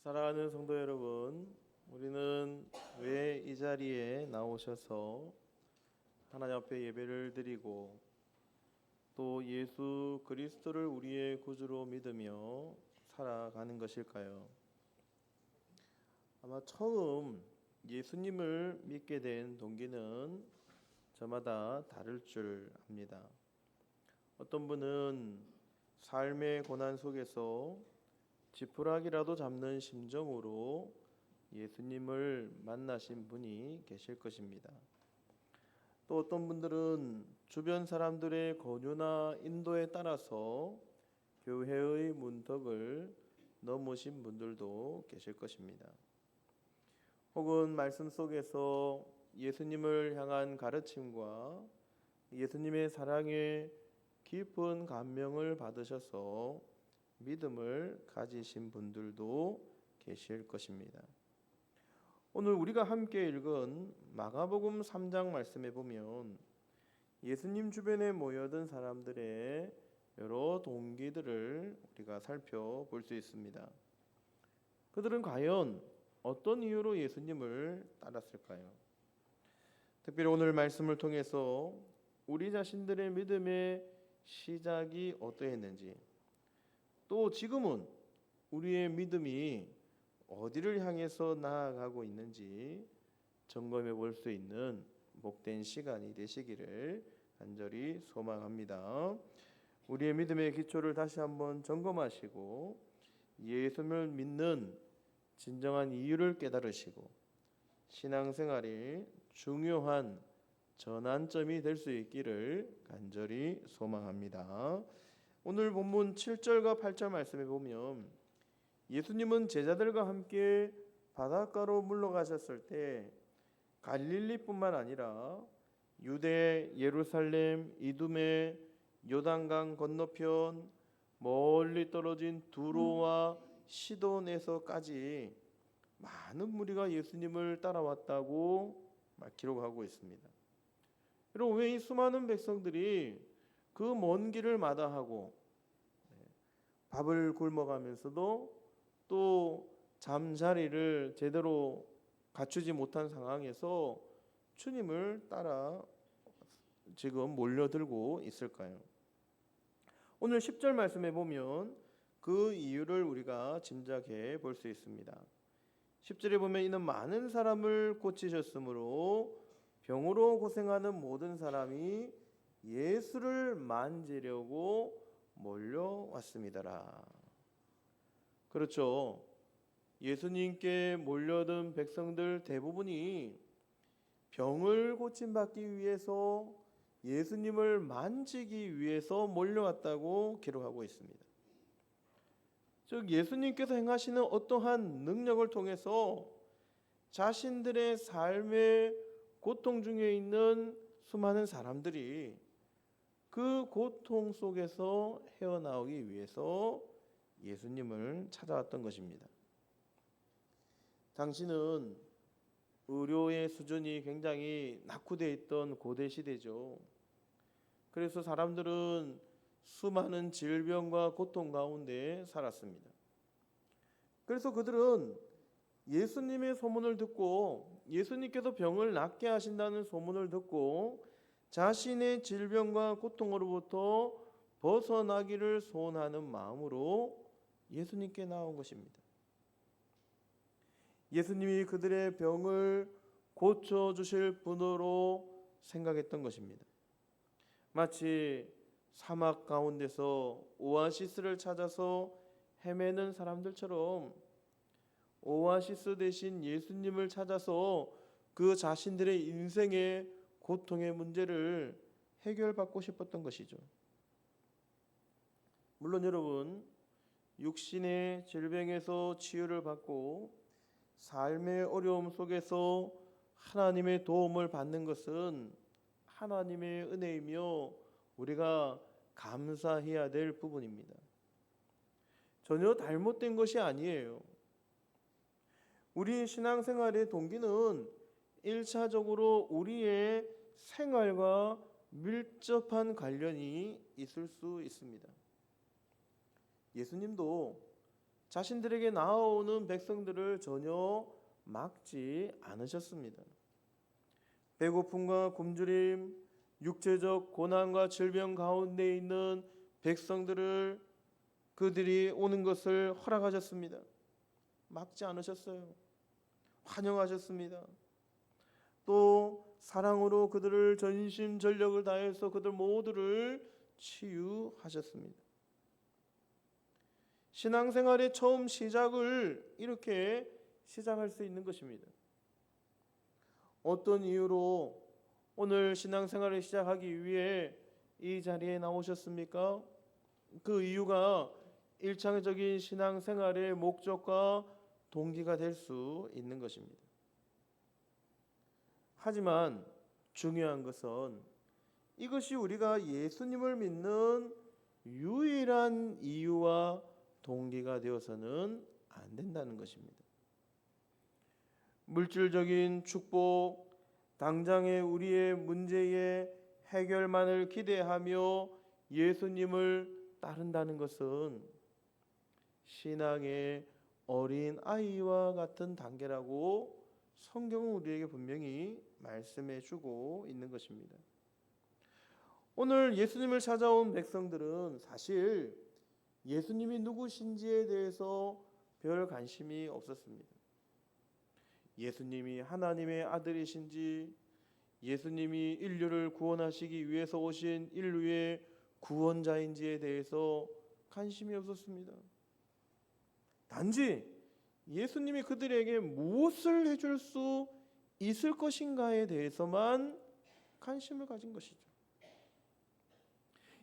사랑하는 성도 여러분, 우리는 왜 이 자리에 나오셔서 하나님 앞에 예배를 드리고 또 예수 그리스도를 우리의 구주로 믿으며 살아가는 것일까요? 아마 처음 예수님을 믿게 된 동기는 저마다 다를 줄 압니다. 어떤 분은 삶의 고난 속에서 지푸라기라도 잡는 심정으로 예수님을 만나신 분이 계실 것입니다. 또 어떤 분들은 주변 사람들의 권유나 인도에 따라서 교회의 문턱을 넘으신 분들도 계실 것입니다. 혹은 말씀 속에서 예수님을 향한 가르침과 예수님의 사랑에 깊은 감명을 받으셔서 믿음을 가지신 분들도 계실 것입니다. 오늘 우리가 함께 읽은 마가복음 3장 말씀에 보면 예수님 주변에 모여든 사람들의 여러 동기들을 우리가 살펴볼 수 있습니다. 그들은 과연 어떤 이유로 예수님을 따랐을까요? 특별히 오늘 말씀을 통해서 우리 자신들의 믿음의 시작이 어떠했는지, 또 지금은 우리의 믿음이 어디를 향해서 나아가고 있는지 점검해 볼 수 있는 복된 시간이 되시기를 간절히 소망합니다. 우리의 믿음의 기초를 다시 한번 점검하시고 예수님을 믿는 진정한 이유를 깨달으시고 신앙생활이 중요한 전환점이 될 수 있기를 간절히 소망합니다. 오늘 본문 7절과 8절 말씀에 보면 예수님은 제자들과 함께 바닷가로 물러가셨을 때 갈릴리뿐만 아니라 유대, 예루살렘, 이두메, 요단강 건너편 멀리 떨어진 두로와 시돈에서까지 많은 무리가 예수님을 따라왔다고 기록하고 있습니다. 그리고 왜 이 수많은 백성들이 그 먼 길을 마다하고 밥을 굶어가면서도 또 잠자리를 제대로 갖추지 못한 상황에서 주님을 따라 지금 몰려들고 있을까요? 오늘 10절 말씀에 보면 그 이유를 우리가 짐작해 볼 수 있습니다. 10절에 보면 이는 많은 사람을 고치셨으므로 병으로 고생하는 모든 사람이 예수를 만지려고 몰려왔습니다라. 그렇죠. 예수님께 몰려든 백성들 대부분이 병을 고침받기 위해서 예수님을 만지기 위해서 몰려왔다고 기록하고 있습니다. 즉 예수님께서 행하시는 어떠한 능력을 통해서 자신들의 삶의 고통 중에 있는 수많은 사람들이 그 고통 속에서 헤어나오기 위해서 예수님을 찾아왔던 것입니다. 당시는 의료의 수준이 굉장히 낙후되어 있던 고대 시대죠. 그래서 사람들은 수많은 질병과 고통 가운데 살았습니다. 그래서 그들은 예수님의 소문을 듣고 예수님께서 병을 낫게 하신다는 소문을 듣고 자신의 질병과 고통으로부터 벗어나기를 소원하는 마음으로 예수님께 나온 것입니다. 예수님이 그들의 병을 고쳐주실 분으로 생각했던 것입니다. 마치 사막 가운데서 오아시스를 찾아서 헤매는 사람들처럼 오아시스 대신 예수님을 찾아서 그 자신들의 인생의 고통의 문제를 해결받고 싶었던 것이죠. 물론 여러분, 육신의 질병에서 치유를 받고 삶의 어려움 속에서 하나님의 도움을 받는 것은 하나님의 은혜이며 우리가 감사해야 될 부분입니다. 전혀 잘못된 것이 아니에요. 우리 신앙생활의 동기는 1차적으로 우리의 생활과 밀접한 관련이 있을 수 있습니다. 예수님도 자신들에게 나아오는 백성들을 전혀 막지 않으셨습니다. 배고픔과 굶주림, 육체적 고난과 질병 가운데 있는 백성들을 그들이 오는 것을 허락하셨습니다. 막지 않으셨어요. 환영하셨습니다. 또 사랑으로 그들을 전심전력을 다해서 그들 모두를 치유하셨습니다. 신앙생활의 처음 시작을 이렇게 시작할 수 있는 것입니다. 어떤 이유로 오늘 신앙생활을 시작하기 위해 이 자리에 나오셨습니까? 그 이유가 일차적인 신앙생활의 목적과 동기가 될 수 있는 것입니다. 하지만 중요한 것은 이것이 우리가 예수님을 믿는 유일한 이유와 동기가 되어서는 안 된다는 것입니다. 물질적인 축복, 당장의 우리의 문제의 해결만을 기대하며 예수님을 따른다는 것은 신앙의 어린 아이와 같은 단계라고 성경은 우리에게 분명히 말씀해 주고 있는 것입니다. 오늘 예수님을 찾아온 백성들은 사실 예수님이 누구신지에 대해서 별 관심이 없었습니다. 예수님이 하나님의 아들이신지, 예수님이 인류를 구원하시기 위해서 오신 인류의 구원자인지에 대해서 관심이 없었습니다. 단지 예수님이 그들에게 무엇을 해줄 수 있을 것인가에 대해서만 관심을 가진 것이죠.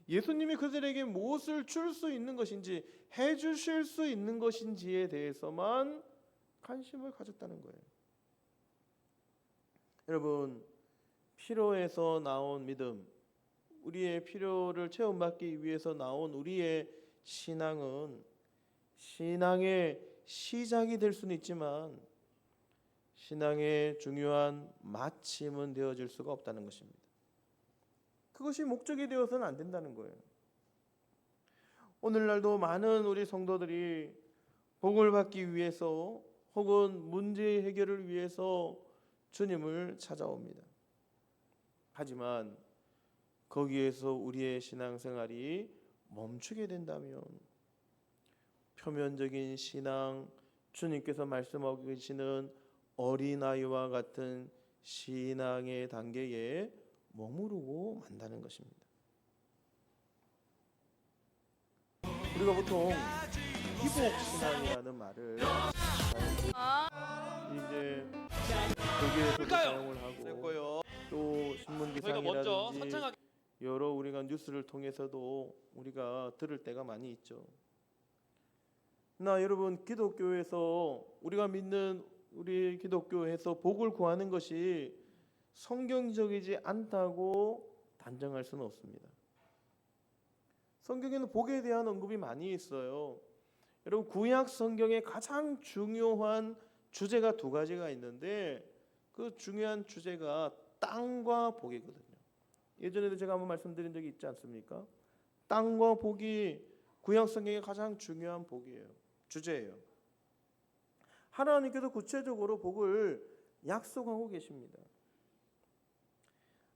예수님이 그들에게 무엇을 줄 수 있는 것인지, 해주실 수 있는 것인지에 대해서만 관심을 가졌다는 거예요. 여러분, 필요에서 나온 믿음, 우리의 필요를 체험받기 위해서 나온 우리의 신앙은 신앙의 시작이 될 수는 있지만 신앙의 중요한 마침은 되어질 수가 없다는 것입니다. 그것이 목적이 되어서는 안 된다는 거예요. 오늘날도 많은 우리 성도들이 복을 받기 위해서 혹은 문제 해결을 위해서 주님을 찾아옵니다. 하지만 거기에서 우리의 신앙생활이 멈추게 된다면 표면적인 신앙, 주님께서 말씀하고 계시는 어린아이와 같은 신앙의 단계에 머무르고 만다는 것입니다. 우리가 보통 기복신앙이라는 말을 이제 교계에서도 사용을 하고 또 신문기상이라든지 여러 우리가 뉴스를 통해서도 우리가 들을 때가 많이 있죠. 나 여러분, 기독교에서 우리가 믿는 우리 기독교에서 복을 구하는 것이 성경적이지 않다고 단정할 수는 없습니다. 성경에는 복에 대한 언급이 많이 있어요. 여러분, 구약 성경에 가장 중요한 주제가 두 가지가 있는데 그 중요한 주제가 땅과 복이거든요. 예전에도 제가 한번 말씀드린 적이 있지 않습니까? 땅과 복이 구약 성경의 가장 중요한 복이에요. 주제예요. 하나님께서 구체적으로 복을 약속하고 계십니다.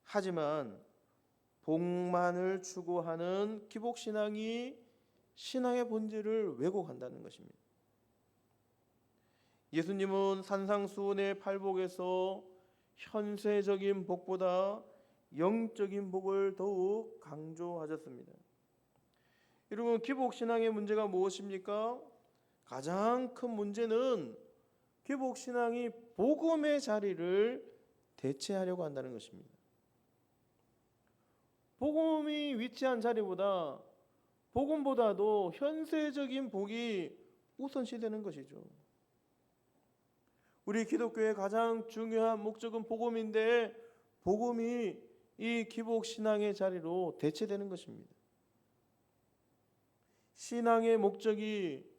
하지만 복만을 추구하는 기복신앙이 신앙의 본질을 왜곡한다는 것입니다. 예수님은 산상수훈의 팔복에서 현세적인 복보다 영적인 복을 더욱 강조하셨습니다. 여러분, 기복신앙의 문제가 무엇입니까? 가장 큰 문제는 기복신앙이 복음의 자리를 대체하려고 한다는 것입니다. 복음이 위치한 자리보다 복음보다도 현세적인 복이 우선시되는 것이죠. 우리 기독교의 가장 중요한 목적은 복음인데 복음이 이 기복신앙의 자리로 대체되는 것입니다. 신앙의 목적이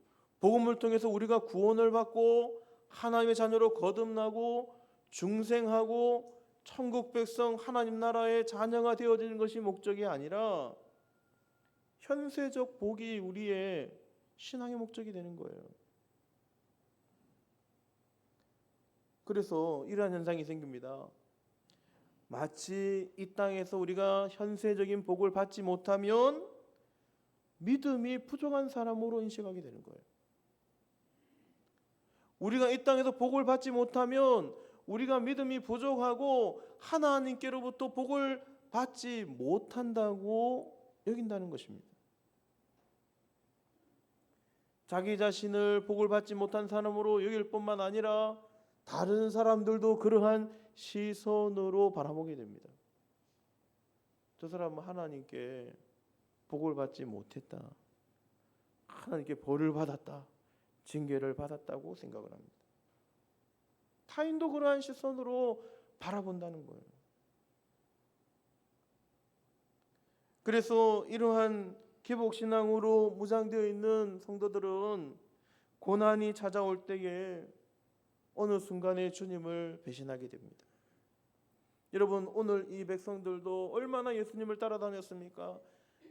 복음을 통해서 우리가 구원을 받고 하나님의 자녀로 거듭나고 중생하고 천국 백성 하나님 나라의 자녀가 되어지는 것이 목적이 아니라 현세적 복이 우리의 신앙의 목적이 되는 거예요. 그래서 이러한 현상이 생깁니다. 마치 이 땅에서 우리가 현세적인 복을 받지 못하면 믿음이 부족한 사람으로 인식하게 되는 거예요. 우리가 이 땅에서 복을 받지 못하면 우리가 믿음이 부족하고 하나님께로부터 복을 받지 못한다고 여긴다는 것입니다. 자기 자신을 복을 받지 못한 사람으로 여길 뿐만 아니라 다른 사람들도 그러한 시선으로 바라보게 됩니다. 저 사람은 하나님께 복을 받지 못했다, 하나님께 벌을 받았다, 징계를 받았다고 생각을 합니다. 타인도 그러한 시선으로 바라본다는 거예요. 그래서 이러한 기복신앙으로 무장되어 있는 성도들은 고난이 찾아올 때에 어느 순간에 주님을 배신하게 됩니다. 여러분, 오늘 이 백성들도 얼마나 예수님을 따라다녔습니까?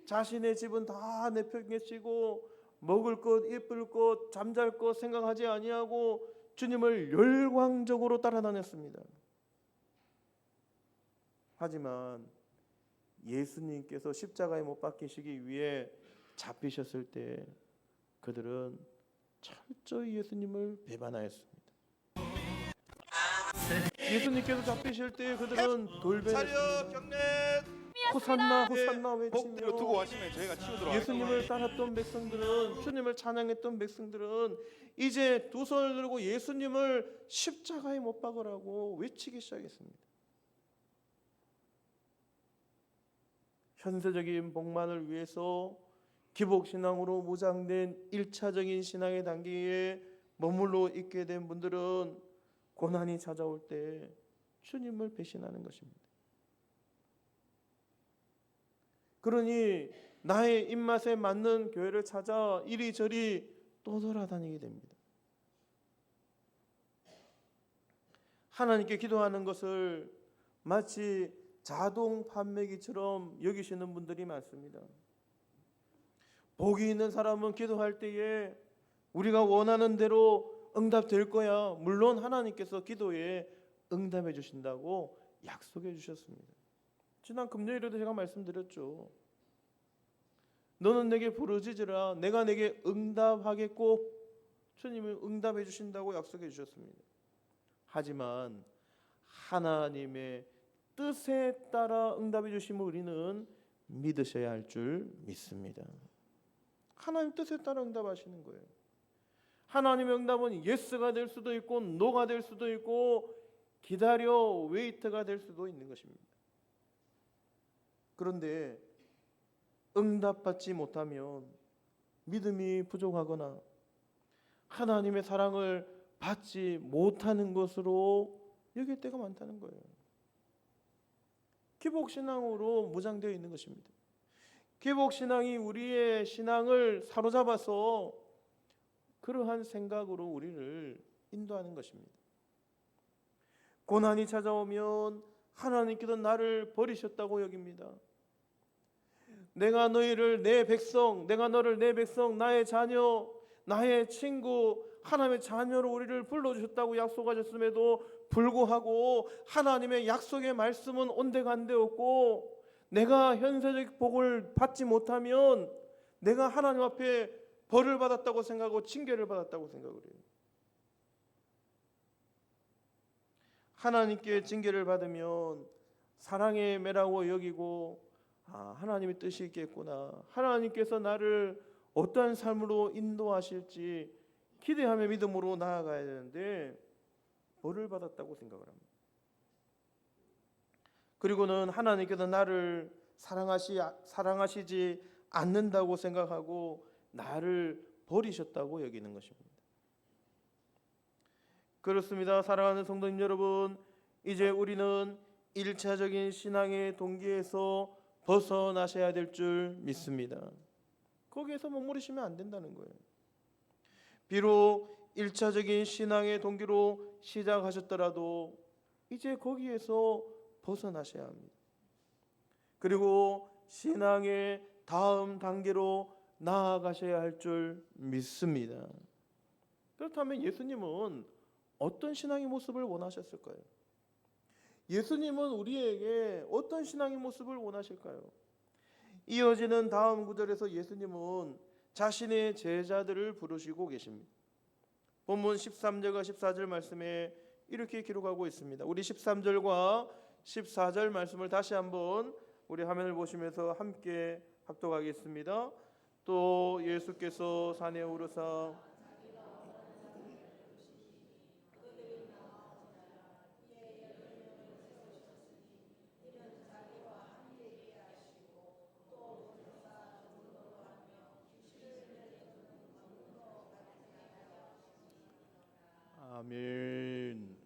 자신의 집은 다 내팽개치고 먹을 것, 입을 것, 잠잘 것 생각하지 아니하고 주님을 열광적으로 따라다녔습니다. 하지만 예수님께서 십자가에 못 박히시기 위해 잡히셨을 때 그들은 철저히 예수님을 배반하였습니다. 예수님께서 잡히실 때 그들은 돌변했습니다. 호산나 호산나 외치며 두고 가시면 저희가 치우도록 예수님을 따랐던 백성들은, 주님을 찬양했던 백성들은 이제 두 손을 들고 예수님을 십자가에 못 박으라고 외치기 시작했습니다. 현세적인 복만을 위해서 기복신앙으로 무장된 1차적인 신앙의 단계에 머물러 있게 된 분들은 고난이 찾아올 때 주님을 배신하는 것입니다. 그러니 나의 입맛에 맞는 교회를 찾아 이리저리 떠돌아다니게 됩니다. 하나님께 기도하는 것을 마치 자동 판매기처럼 여기시는 분들이 많습니다. 복이 있는 사람은 기도할 때에 우리가 원하는 대로 응답될 거야. 물론 하나님께서 기도에 응답해 주신다고 약속해 주셨습니다. 지난 금요일에도 제가 말씀드렸죠. 너는 내게 부르짖으라, 내가 내게 응답하겠고, 주님이 응답해 주신다고 약속해 주셨습니다. 하지만 하나님의 뜻에 따라 응답해 주심을 우리는 믿으셔야 할 줄 믿습니다. 하나님 뜻에 따라 응답하시는 거예요. 하나님의 응답은 예스가 될 수도 있고 노가 될 수도 있고 기다려 웨이트가 될 수도 있는 것입니다. 그런데 응답받지 못하면 믿음이 부족하거나 하나님의 사랑을 받지 못하는 것으로 여길 때가 많다는 거예요. 기복신앙으로 무장되어 있는 것입니다. 기복신앙이 우리의 신앙을 사로잡아서 그러한 생각으로 우리를 인도하는 것입니다. 고난이 찾아오면 하나님께서 나를 버리셨다고 여깁니다. 내가 너희를 내 백성, 내가 너를 내 백성, 나의 자녀, 나의 친구, 하나님의 자녀로 우리를 불러주셨다고 약속하셨음에도 불구하고 하나님의 약속의 말씀은 온데간데 없고 내가 현세적 복을 받지 못하면 내가 하나님 앞에 벌을 받았다고 생각하고 징계를 받았다고 생각을 해요. 하나님께 징계를 받으면 사랑의 매라고 여기고 하나님의 뜻이 있겠구나, 하나님께서 나를 어떠한 삶으로 인도하실지 기대하며 믿음으로 나아가야 되는데 벌을 받았다고 생각을 합니다. 그리고는 하나님께서 나를 사랑하시지 않는다고 생각하고 나를 버리셨다고 여기는 것입니다. 그렇습니다. 사랑하는 성도님 여러분, 이제 우리는 1차적인 신앙의 동기에서 벗어나셔야 될 줄 믿습니다. 거기에서 머무르시면 안 된다는 거예요. 비록 1차적인 신앙의 동기로 시작하셨더라도 이제 거기에서 벗어나셔야 합니다. 그리고 신앙의 다음 단계로 나아가셔야 할 줄 믿습니다. 그렇다면 예수님은 어떤 신앙의 모습을 원하셨을까요? 예수님은 우리에게 어떤 신앙의 모습을 원하실까요? 이어지는 다음 구절에서 예수님은 자신의 제자들을 부르시고 계십니다. 본문 13절과 14절 말씀에 이렇게 기록하고 있습니다. 우리 13절과 14절 말씀을 다시 한번 우리 화면을 보시면서 함께 합독하겠습니다. 또 예수께서 산에 오르사 아멘.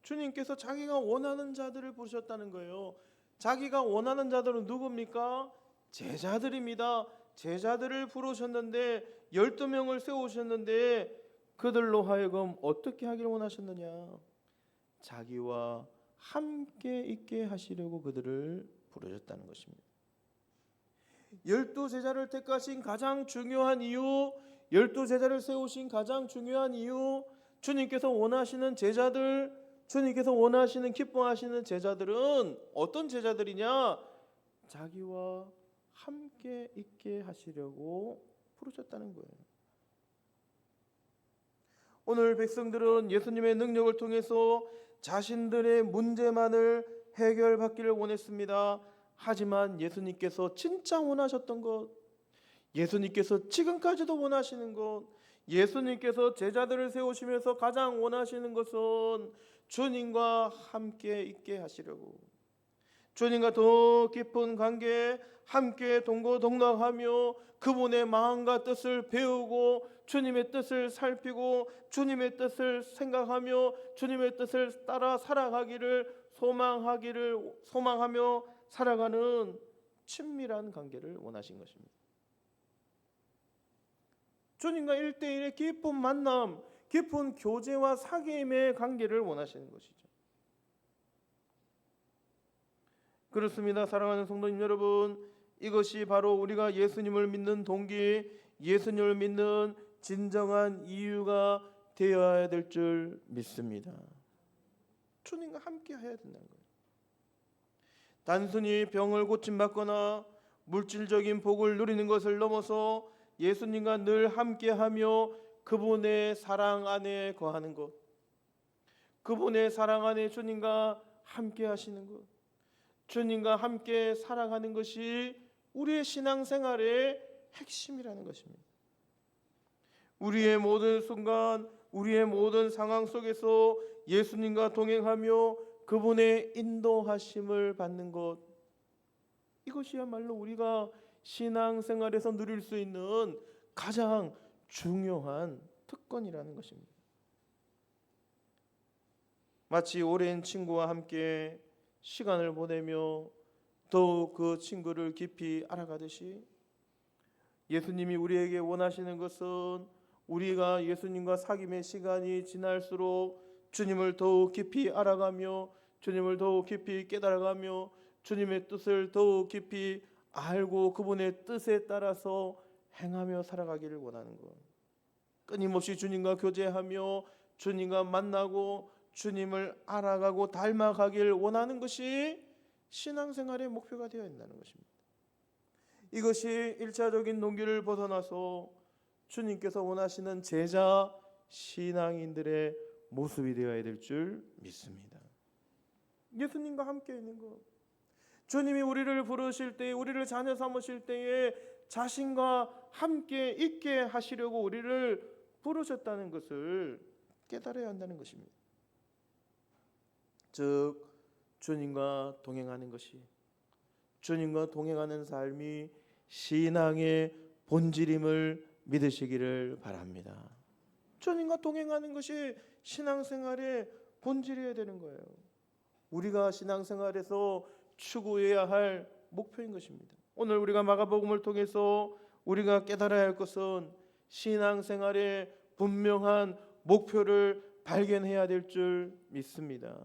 주님께서 자기가 원하는 자들을 부르셨다는 거예요. 자기가 원하는 자들은 누굽니까? 제자들입니다. 제자들을 부르셨는데 12명을 세우셨는데 그들로 하여금 어떻게 하기를 원하셨느냐? 자기와 함께 있게 하시려고 그들을 부르셨다는 것입니다. 12제자를 택하신 가장 중요한 이유, 12제자를 세우신 가장 중요한 이유, 주님께서 원하시는 제자들, 주님께서 원하시는 기뻐하시는 제자들은 어떤 제자들이냐? 자기와 함께 있게 하시려고 부르셨다는 거예요. 오늘 백성들은 예수님의 능력을 통해서 자신들의 문제만을 해결받기를 원했습니다. 하지만 예수님께서 진짜 원하셨던 것, 예수님께서 지금까지도 원하시는 것, 예수님께서 제자들을 세우시면서 가장 원하시는 것은 주님과 함께 있게 하시려고, 주님과 더 깊은 관계에 함께 동고동락하며 그분의 마음과 뜻을 배우고 주님의 뜻을 살피고 주님의 뜻을 생각하며 주님의 뜻을 따라 살아가기를 소망하며 살아가는 친밀한 관계를 원하신 것입니다. 주님과 1대1의 깊은 만남, 깊은 교제와 사귐의 관계를 원하시는 것이죠. 그렇습니다. 사랑하는 성도님 여러분, 이것이 바로 우리가 예수님을 믿는 동기, 예수님을 믿는 진정한 이유가 되어야 될 줄 믿습니다. 주님과 함께 해야 된다는 거예요. 단순히 병을 고침받거나 물질적인 복을 누리는 것을 넘어서 예수님과 늘 함께하며 그분의 사랑 안에 거하는 것, 그분의 사랑 안에 주님과 함께 하시는 것, 주님과 함께 살아가는 것이 우리의 신앙생활의 핵심이라는 것입니다. 우리의 모든 순간, 우리의 모든 상황 속에서 예수님과 동행하며 그분의 인도하심을 받는 것, 이것이야말로 우리가 신앙생활에서 누릴 수 있는 가장 중요한 특권이라는 것입니다. 마치 오랜 친구와 함께 시간을 보내며 더욱 그 친구를 깊이 알아가듯이 예수님이 우리에게 원하시는 것은 우리가 예수님과 사귐의 시간이 지날수록 주님을 더욱 깊이 알아가며 주님을 더욱 깊이 깨달아가며 주님의 뜻을 더욱 깊이 알고 그분의 뜻에 따라서 행하며 살아가기를 원하는 것. 끊임없이 주님과 교제하며 주님과 만나고 주님을 알아가고 닮아가길 원하는 것이 신앙생활의 목표가 되어야 한다는 것입니다. 이것이 1차적인 동기를 벗어나서 주님께서 원하시는 제자 신앙인들의 모습이 되어야 될 줄 믿습니다. 예수님과 함께 있는 것, 주님이 우리를 부르실 때에, 우리를 자녀 삼으실 때에 자신과 함께 있게 하시려고 우리를 부르셨다는 것을 깨달아야 한다는 것입니다. 즉 주님과 동행하는 것이, 주님과 동행하는 삶이 신앙의 본질임을 믿으시기를 바랍니다. 주님과 동행하는 것이 신앙생활의 본질이어야 되는 거예요. 우리가 신앙생활에서 추구해야 할 목표인 것입니다. 오늘 우리가 마가복음을 통해서 우리가 깨달아야 할 것은 신앙생활의 분명한 목표를 발견해야 될 줄 믿습니다.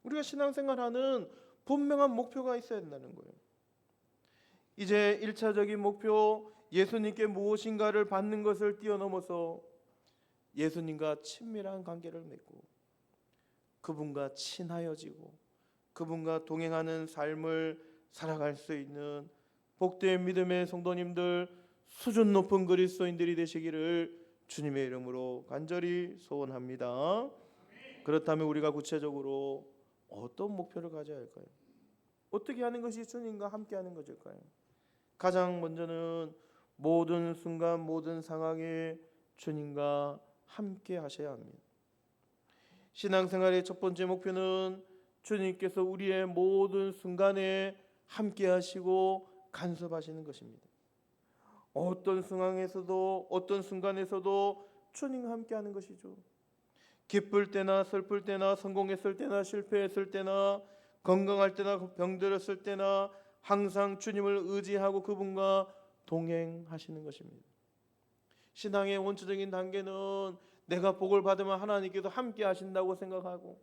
우리가 신앙생활하는 분명한 목표가 있어야 된다는 거예요. 이제 1차적인 목표, 예수님께 무엇인가를 받는 것을 뛰어넘어서 예수님과 친밀한 관계를 맺고 그분과 친하여지고 그분과 동행하는 삶을 살아갈 수 있는 복된 믿음의 성도님들, 수준 높은 그리스도인들이 되시기를 주님의 이름으로 간절히 소원합니다. 그렇다면 우리가 구체적으로 어떤 목표를 가져야 할까요? 어떻게 하는 것이 주님과 함께 하는 것일까요? 가장 먼저는 모든 순간 모든 상황에 주님과 함께 하셔야 합니다. 신앙생활의 첫 번째 목표는 주님께서 우리의 모든 순간에 함께 하시고 간섭하시는 것입니다. 어떤 상황에서도 어떤 순간에서도 주님과 함께 하는 것이죠. 기쁠 때나 슬플 때나 성공했을 때나 실패했을 때나 건강할 때나 병들었을 때나 항상 주님을 의지하고 그분과 동행하시는 것입니다. 신앙의 원초적인 단계는 내가 복을 받으면 하나님께서 함께 하신다고 생각하고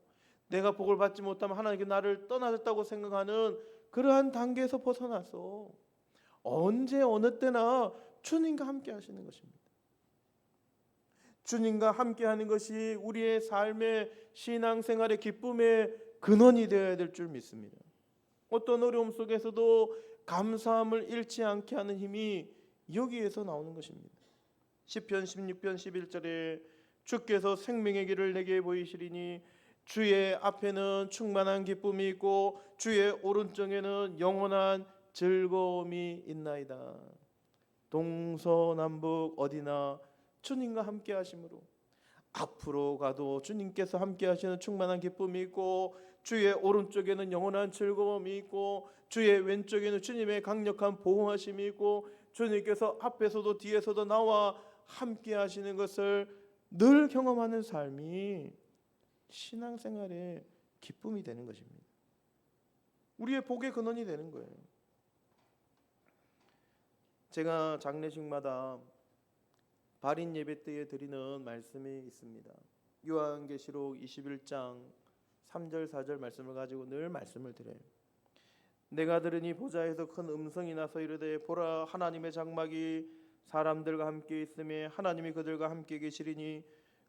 내가 복을 받지 못하면 하나님께서 나를 떠나셨다고 생각하는 그러한 단계에서 벗어나서 언제 어느 때나 주님과 함께 하시는 것입니다. 주님과 함께 하는 것이 우리의 삶의 신앙생활의 기쁨의 근원이 되어야 될 줄 믿습니다. 어떤 어려움 속에서도 감사함을 잃지 않게 하는 힘이 여기에서 나오는 것입니다. 시편 16편 11절에 주께서 생명의 길을 내게 보이시리니 주의 앞에는 충만한 기쁨이 있고 주의 오른쪽에는 영원한 즐거움이 있나이다. 동서남북 어디나 주님과 함께 하심으로 앞으로 가도 주님께서 함께 하시는 충만한 기쁨이 있고 주의 오른쪽에는 영원한 즐거움이 있고 주의 왼쪽에는 주님의 강력한 보호하심이 있고 주님께서 앞에서도 뒤에서도 나와 함께 하시는 것을 늘 경험하는 삶이 신앙생활의 기쁨이 되는 것입니다. 우리의 복의 근원이 되는 거예요. 제가 장례식마다 발인 예배 때에 드리는 말씀이 있습니다. 요한계시록 21장 3절 4절 말씀을 가지고 늘 말씀을 드려요. 내가 들으니 보좌에서 큰 음성이 나서 이르되 보라 하나님의 장막이 사람들과 함께 있으며 하나님이 그들과 함께 계시리니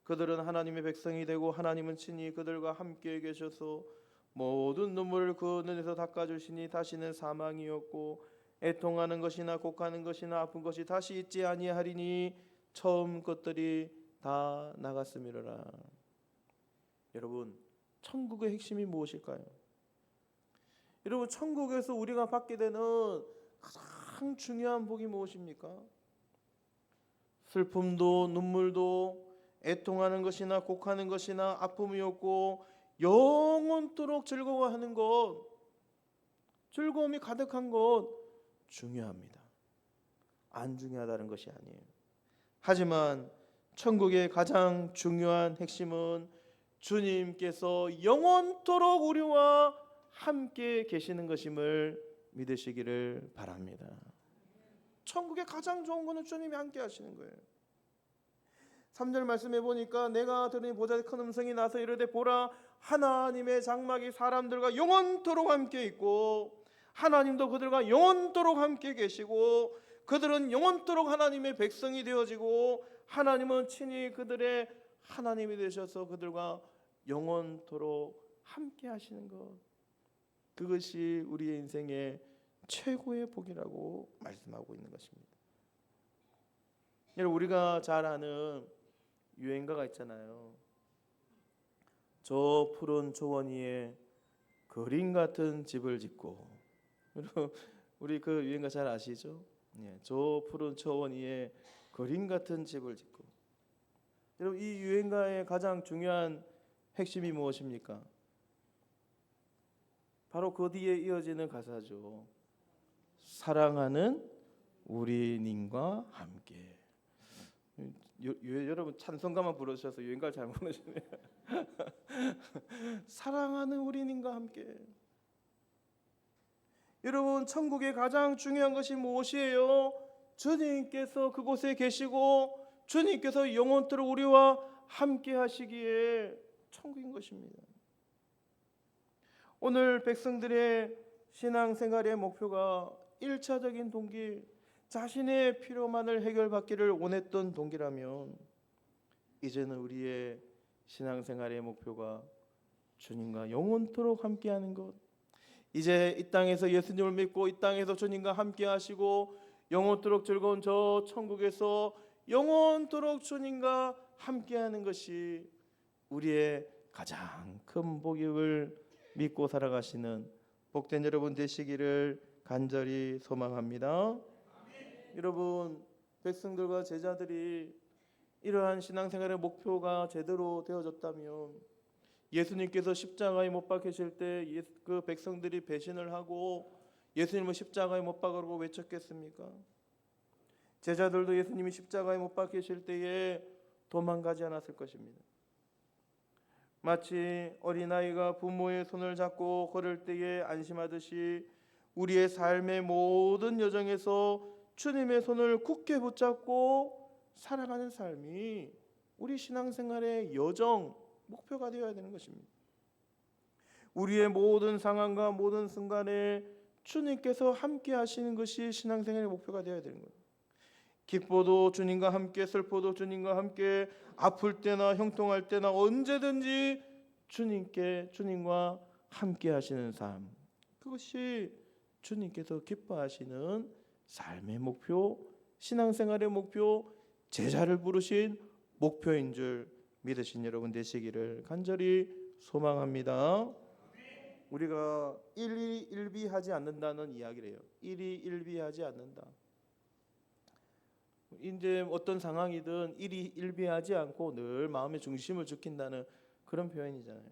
그들은 하나님의 백성이 되고 하나님은 친히 그들과 함께 계셔서 모든 눈물을 그 눈에서 닦아주시니 다시는 사망이 없고 애통하는 것이나 곡하는 것이나 아픈 것이 다시 있지 아니하리니 처음 것들이 다 나갔음이로라. 여러분, 천국의 핵심이 무엇일까요? 여러분, 천국에서 우리가 받게 되는 가장 중요한 복이 무엇입니까? 슬픔도 눈물도 애통하는 것이나 곡하는 것이나 아픔이 없고 영원토록 즐거워하는 것, 즐거움이 가득한 것 중요합니다. 안 중요하다는 것이 아니에요. 하지만 천국의 가장 중요한 핵심은 주님께서 영원토록 우리와 함께 계시는 것임을 믿으시기를 바랍니다. 천국의 가장 좋은 것은 주님이 함께 하시는 거예요. 3절 말씀해 보니까 내가 들으니 보좌에 큰 음성이 나서 이르되 보라 하나님의 장막이 사람들과 영원토록 함께 있고 하나님도 그들과 영원토록 함께 계시고 그들은 영원토록 하나님의 백성이 되어지고 하나님은 친히 그들의 하나님이 되셔서 그들과 영원토록 함께 하시는 것, 그것이 우리의 인생의 최고의 복이라고 말씀하고 있는 것입니다. 여러분, 우리가 잘 아는 유행가가 있잖아요. 저 푸른 초원 위에 그림 같은 집을 짓고. 우리 그 유행가 잘 아시죠? 네, 저 푸른 초원 위에 그림 같은 집을 짓고. 여러분, 이 유행가의 가장 중요한 핵심이 무엇입니까? 바로 그 뒤에 이어지는 가사죠. 사랑하는 우리님과 함께. 여러분 찬송가만 부르셔서 유행가를 잘 모르시네요. 사랑하는 우리님과 함께. 여러분, 천국의 가장 중요한 것이 무엇이에요? 주님께서 그곳에 계시고 주님께서 영원토록 우리와 함께 하시기에 천국인 것입니다. 오늘 백성들의 신앙생활의 목표가 1차적인 동기, 자신의 필요만을 해결받기를 원했던 동기라면 이제는 우리의 신앙생활의 목표가 주님과 영원토록 함께하는 것. 이제 이 땅에서 예수님을 믿고 이 땅에서 주님과 함께하시고 영원토록 즐거운 저 천국에서 영원토록 주님과 함께하는 것이 우리의 가장 큰 복임을 믿고 살아가시는 복된 여러분 되시기를 간절히 소망합니다. 여러분, 백성들과 제자들이 이러한 신앙생활의 목표가 제대로 되어졌다면 예수님께서 십자가에 못 박히실 때 그 백성들이 배신을 하고 예수님을 십자가에 못 박으라고 외쳤겠습니까? 제자들도 예수님이 십자가에 못 박히실 때에 도망가지 않았을 것입니다. 마치 어린아이가 부모의 손을 잡고 걸을 때에 안심하듯이 우리의 삶의 모든 여정에서 주님의 손을 굳게 붙잡고 살아가는 삶이 우리 신앙생활의 여정, 목표가 되어야 되는 것입니다. 우리의 모든 상황과 모든 순간에 주님께서 함께 하시는 것이 신앙생활의 목표가 되어야 되는 거예요. 기뻐도 주님과 함께, 슬퍼도 주님과 함께, 아플 때나 형통할 때나 언제든지 주님과 함께 하시는 삶, 그것이 주님께서 기뻐하시는 삶의 목표, 신앙생활의 목표, 제자를 부르신 목표인 줄 믿으신 여러분 되시기를 간절히 소망합니다. 우리가 일희일비하지 않는다는 이야기를 해요. 일희일비하지 않는다. 이제 어떤 상황이든 일희일비하지 않고 늘 마음의 중심을 지킨다는 그런 표현이잖아요.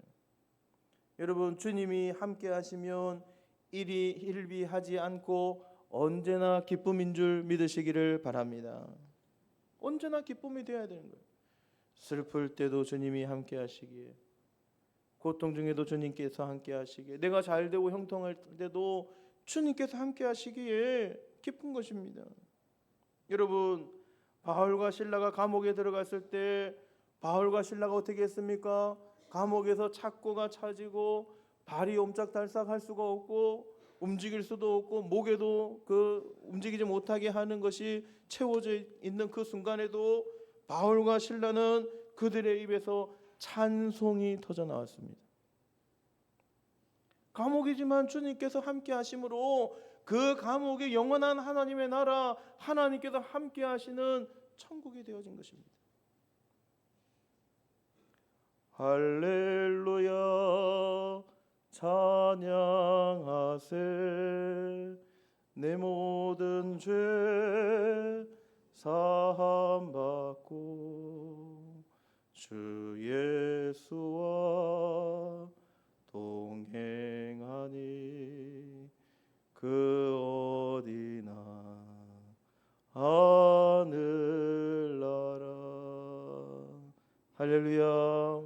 여러분, 주님이 함께 하시면 일희일비하지 않고 언제나 기쁨인 줄 믿으시기를 바랍니다. 언제나 기쁨이 되어야 되는 거예요. 슬플 때도 주님이 함께 하시기에, 고통 중에도 주님께서 함께 하시기에, 내가 잘 되고 형통할 때도 주님께서 함께 하시기에 기쁜 것입니다. 여러분, 바울과 실라가 감옥에 들어갔을 때 바울과 실라가 어떻게 했습니까? 감옥에서 착고가 차지고 발이 옴짝달싹할 수가 없고 움직일 수도 없고 목에도 움직이지 못하게 하는 것이 채워져 있는 그 순간에도 바울과 실라는 그들의 입에서 찬송이 터져 나왔습니다. 감옥이지만 주님께서 함께 하심으로 그 감옥이 영원한 하나님의 나라, 하나님께서 함께 하시는 천국이 되어진 것입니다. 할렐루야 찬양하세. 내 모든 죄 사함받고 주 예수와 동행하니 그 어디나 하늘나라. 할렐루야.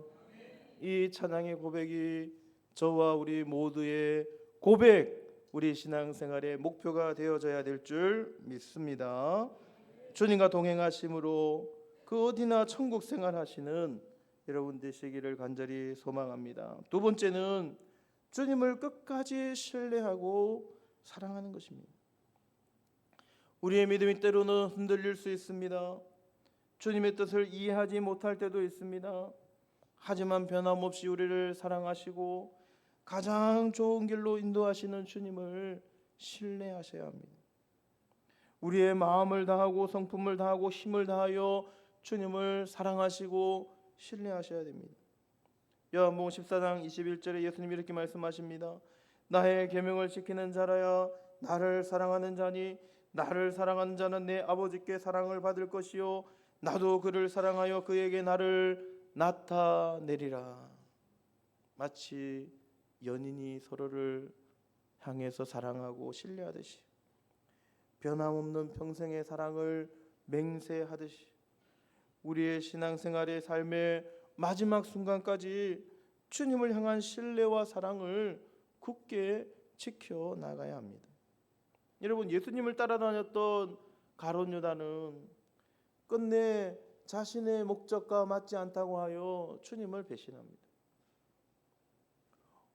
이 찬양의 고백이 저와 우리 모두의 고백, 우리 신앙생활의 목표가 되어져야 될 줄 믿습니다. 주님과 동행하심으로 그 어디나 천국 생활하시는 여러분 되시기를 간절히 소망합니다. 두 번째는 주님을 끝까지 신뢰하고 사랑하는 것입니다. 우리의 믿음이 때로는 흔들릴 수 있습니다. 주님의 뜻을 이해하지 못할 때도 있습니다. 하지만 변함없이 우리를 사랑하시고 가장 좋은 길로 인도하시는 주님을 신뢰하셔야 합니다. 우리의 마음을 다하고 성품을 다하고 힘을 다하여 주님을 사랑하시고 신뢰하셔야 됩니다. 요한복음 14장 21절에 예수님이 이렇게 말씀하십니다. 나의 계명을 지키는 자라야 나를 사랑하는 자니 나를 사랑하는 자는 내 아버지께 사랑을 받을 것이요 나도 그를 사랑하여 그에게 나를 나타내리라. 마치 연인이 서로를 향해서 사랑하고 신뢰하듯이, 변함없는 평생의 사랑을 맹세하듯이 우리의 신앙생활의 삶의 마지막 순간까지 주님을 향한 신뢰와 사랑을 굳게 지켜나가야 합니다. 여러분, 예수님을 따라다녔던 가룟 유다는 끝내 자신의 목적과 맞지 않다고 하여 주님을 배신합니다.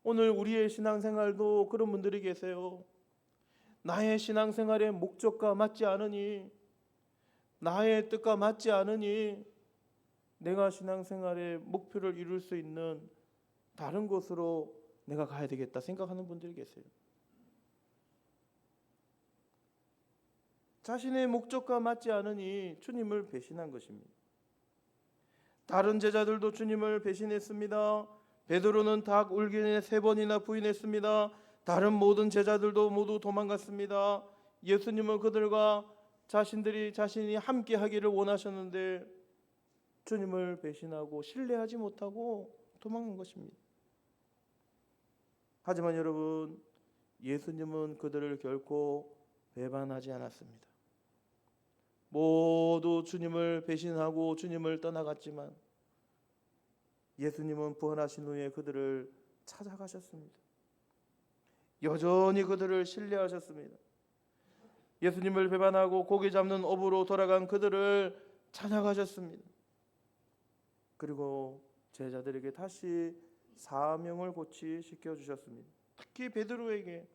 오늘 우리의 신앙생활도 그런 분들이 계세요. 나의 신앙생활의 목적과 맞지 않으니, 나의 뜻과 맞지 않으니 내가 신앙생활의 목표를 이룰 수 있는 다른 곳으로 내가 가야 되겠다 생각하는 분들이 계세요. 자신의 목적과 맞지 않으니 주님을 배신한 것입니다. 다른 제자들도 주님을 배신했습니다. 베드로는 닭 울기 전에 3번이나 부인했습니다. 다른 모든 제자들도 모두 도망갔습니다. 예수님은 그들과 자신이 함께 하기를 원하셨는데 주님을 배신하고 신뢰하지 못하고 도망간 것입니다. 하지만 여러분, 예수님은 그들을 결코 배반하지 않았습니다. 모두 주님을 배신하고 주님을 떠나갔지만 예수님은 부활하신 후에 그들을 찾아가셨습니다. 여전히 그들을 신뢰하셨습니다. 예수님을 배반하고 고기 잡는 업으로 돌아간 그들을 찾아가셨습니다. 그리고 제자들에게 다시 사명을 고취시켜 주셨습니다. 특히 베드로에게,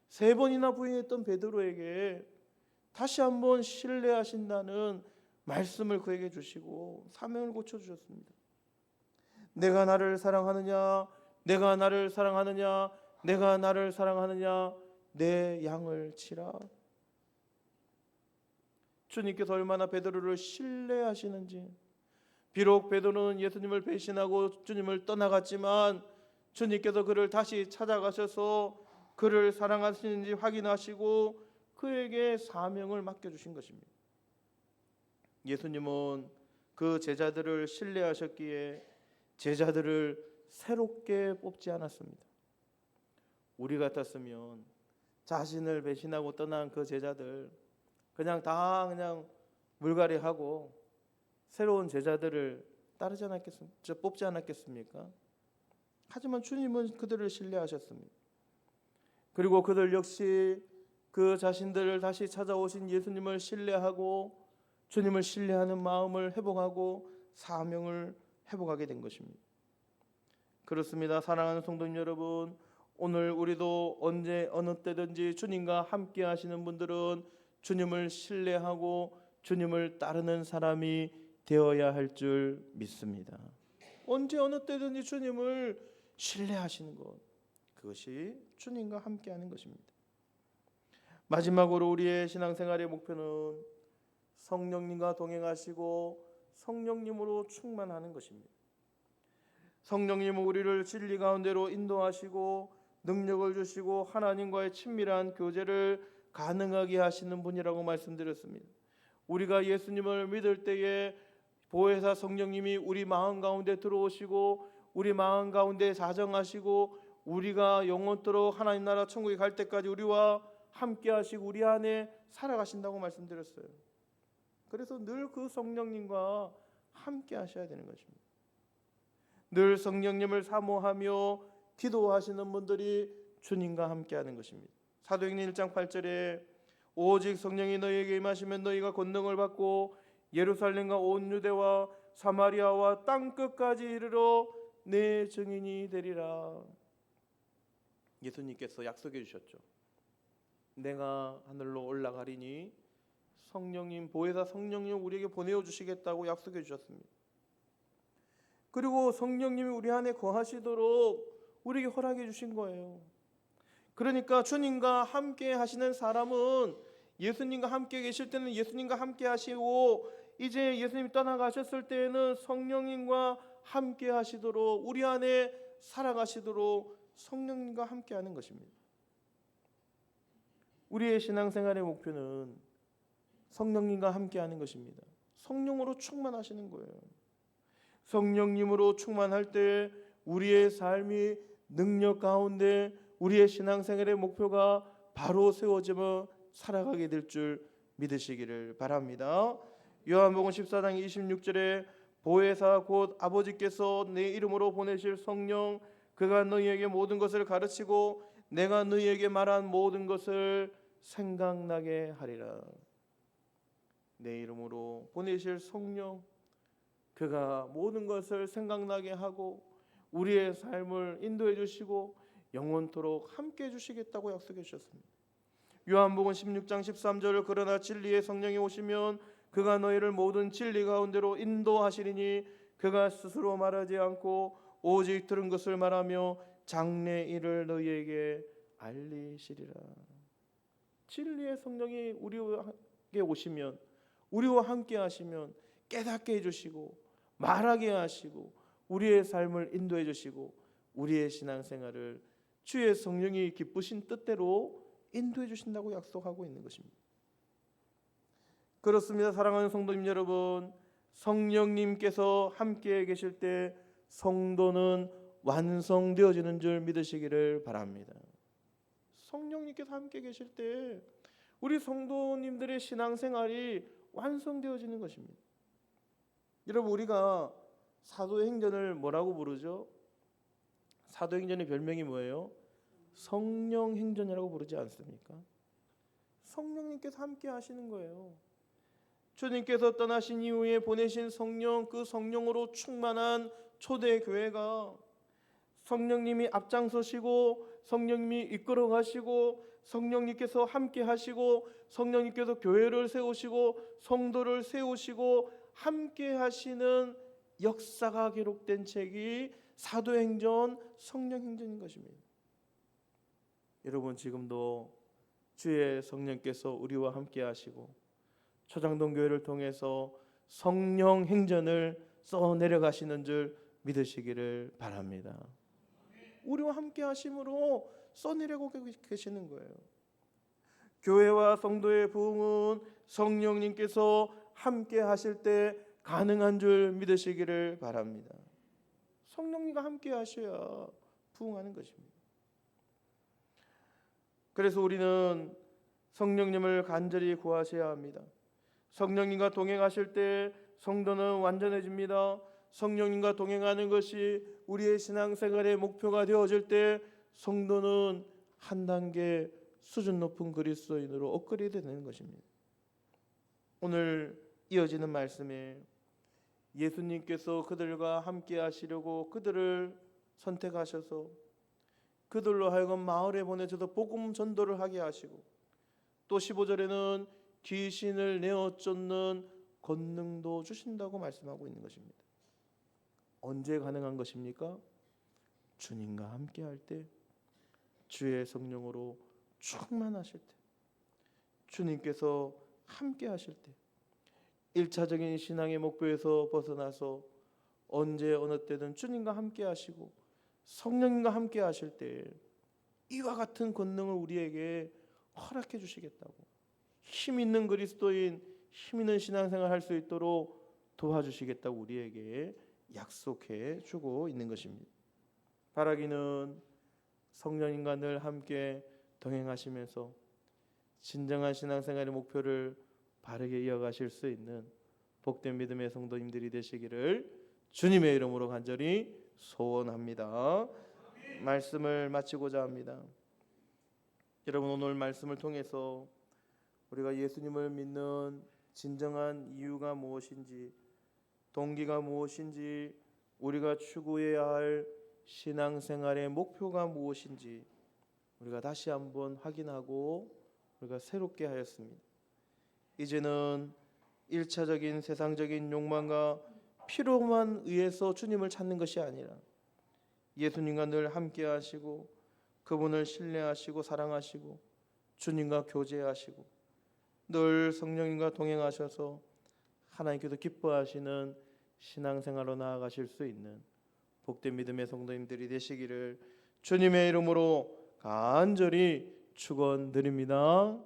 3번이나 부인했던 베드로에게 다시 한번 신뢰하신다는 말씀을 그에게 주시고 사명을 고쳐주셨습니다. 내가 나를 사랑하느냐, 내가 나를 사랑하느냐, 내가 나를 사랑하느냐, 내 양을 치라. 주님께서 얼마나 베드로를 신뢰하시는지. 비록 베드로는 예수님을 배신하고 주님을 떠나갔지만 주님께서 그를 다시 찾아가셔서 그를 사랑하시는지 확인하시고 그에게 사명을 맡겨주신 것입니다. 예수님은 그 제자들을 신뢰하셨기에 제자들을 새롭게 뽑지 않았습니다. 우리 같았으면 자신을 배신하고 떠난 그 제자들 그냥 물갈이하고 새로운 제자들을 뽑지 않았겠습니까? 하지만 주님은 그들을 신뢰하셨습니다. 그리고 그들 역시 그 자신들을 다시 찾아오신 예수님을 신뢰하고 주님을 신뢰하는 마음을 회복하고 사명을 회복하게 된 것입니다. 그렇습니다. 사랑하는 성도님 여러분, 오늘 우리도 언제 어느 때든지 주님과 함께 하시는 분들은 주님을 신뢰하고 주님을 따르는 사람이 되어야 할 줄 믿습니다. 언제 어느 때든지 주님을 신뢰하시는 것, 그것이 주님과 함께하는 것입니다. 마지막으로 우리의 신앙생활의 목표는 성령님과 동행하시고 성령님으로 충만하는 것입니다. 성령님은 우리를 진리 가운데로 인도하시고 능력을 주시고 하나님과의 친밀한 교제를 가능하게 하시는 분이라고 말씀드렸습니다. 우리가 예수님을 믿을 때에 보혜사 성령님이 우리 마음 가운데 들어오시고 우리 마음 가운데 자정하시고 우리가 영원토록 하나님 나라 천국에 갈 때까지 우리와 함께 하시고 우리 안에 살아가신다고 말씀드렸어요. 그래서 늘 그 성령님과 함께 하셔야 되는 것입니다. 늘 성령님을 사모하며 기도하시는 분들이 주님과 함께 하는 것입니다. 사도행전 1장 8절에 오직 성령이 너희에게 임하시면 너희가 권능을 받고 예루살렘과 온 유대와 사마리아와 땅끝까지 이르러 내 증인이 되리라. 예수님께서 약속해 주셨죠. 내가 하늘로 올라가리니 성령님, 보혜사 성령님 우리에게 보내어 주시겠다고 약속해 주셨습니다. 그리고 성령님이 우리 안에 거하시도록 우리에게 허락해 주신 거예요. 그러니까 주님과 함께 하시는 사람은 예수님과 함께 계실 때는 예수님과 함께 하시고 이제 예수님이 떠나가셨을 때에는 성령님과 함께 하시도록 우리 안에 살아가시도록 성령님과 함께 하는 것입니다. 우리의 신앙생활의 목표는 성령님과 함께 하는 것입니다. 성령으로 충만하시는 거예요. 성령님으로 충만할 때 우리의 삶이 능력 가운데 우리의 신앙생활의 목표가 바로 세워지며 살아가게 될 줄 믿으시기를 바랍니다. 요한복음 14장 26절에 보혜사 곧 아버지께서 내 이름으로 보내실 성령 그가 너희에게 모든 것을 가르치고 내가 너희에게 말한 모든 것을 생각나게 하리라. 내 이름으로 보내실 성령 그가 모든 것을 생각나게 하고 우리의 삶을 인도해 주시고 영원토록 함께 해 주시겠다고 약속해 주셨습니다. 요한복음 16장 13절 그러나 진리의 성령이 오시면 그가 너희를 모든 진리 가운데로 인도하시리니 그가 스스로 말하지 않고 오직 들은 것을 말하며 장래 일을 너희에게 알리시리라. 진리의 성령이 우리에게 오시면, 우리와 함께 하시면 깨닫게 해주시고 말하게 하시고 우리의 삶을 인도해 주시고 우리의 신앙생활을 주의 성령이 기쁘신 뜻대로 인도해 주신다고 약속하고 있는 것입니다. 그렇습니다. 사랑하는 성도님 여러분, 성령님께서 함께 계실 때 성도는 완성되어지는 줄 믿으시기를 바랍니다. 성령님께서 함께 계실 때 우리 성도님들의 신앙생활이 완성되어지는 것입니다. 여러분, 우리가 사도행전을 뭐라고 부르죠? 사도행전의 별명이 뭐예요? 성령행전이라고 부르지 않습니까? 성령님께서 함께 하시는 거예요. 주님께서 떠나신 이후에 보내신 성령, 그 성령으로 충만한 초대교회가 성령님이 앞장서시고 성령님이 이끌어 가시고 성령님께서 함께 하시고 성령님께서 교회를 세우시고 성도를 세우시고 함께 하시는 역사가 기록된 책이 사도행전, 성령행전인 것입니다. 여러분, 지금도 주의 성령께서 우리와 함께 하시고 초장동 교회를 통해서 성령행전을 써 내려가시는 줄 믿으시기를 바랍니다. 우리와 함께 하심으로 써 내려고 계시는 거예요. 교회와 성도의 부흥은 성령님께서 함께 하실 때 가능한 줄 믿으시기를 바랍니다. 성령님과 함께 하셔야 부흥하는 것입니다. 그래서 우리는 성령님을 간절히 구하셔야 합니다. 성령님과 동행하실 때 성도는 완전해집니다. 성령님과 동행하는 것이 우리의 신앙생활의 목표가 되어질 때 성도는 한 단계 수준 높은 그리스도인으로 업그레이드 되는 것입니다. 오늘 이어지는 말씀에 예수님께서 그들과 함께 하시려고 그들을 선택하셔서 그들로 하여금 마을에 보내셔서 복음 전도를 하게 하시고 또 15절에는 귀신을 내어 쫓는 권능도 주신다고 말씀하고 있는 것입니다. 언제 가능한 것입니까? 주님과 함께 할 때, 주의 성령으로 충만하실 때, 주님께서 함께 하실 때, 1차적인 신앙의 목표에서 벗어나서 언제 어느 때든 주님과 함께 하시고 성령님과 함께 하실 때 이와 같은 권능을 우리에게 허락해 주시겠다고, 힘 있는 그리스도인, 힘 있는 신앙생활 할 수 있도록 도와주시겠다고 우리에게 약속해 주고 있는 것입니다. 바라기는 성령님과 늘 함께 동행하시면서 진정한 신앙생활의 목표를 바르게 이어가실 수 있는 복된 믿음의 성도님들이 되시기를 주님의 이름으로 간절히 소원합니다. 말씀을 마치고자 합니다. 여러분, 오늘 말씀을 통해서 우리가 예수님을 믿는 진정한 이유가 무엇인지, 동기가 무엇인지, 우리가 추구해야 할 신앙생활의 목표가 무엇인지 우리가 다시 한번 확인하고 우리가 새롭게 하였습니다. 이제는 1차적인 세상적인 욕망과 필요만 의해서 주님을 찾는 것이 아니라 예수님과 늘 함께 하시고 그분을 신뢰하시고 사랑하시고 주님과 교제하시고 늘 성령님과 동행하셔서 하나님께서 기뻐하시는 신앙생활로 나아가실 수 있는 복된 믿음의 성도님들이 되시기를 주님의 이름으로 간절히 축원드립니다.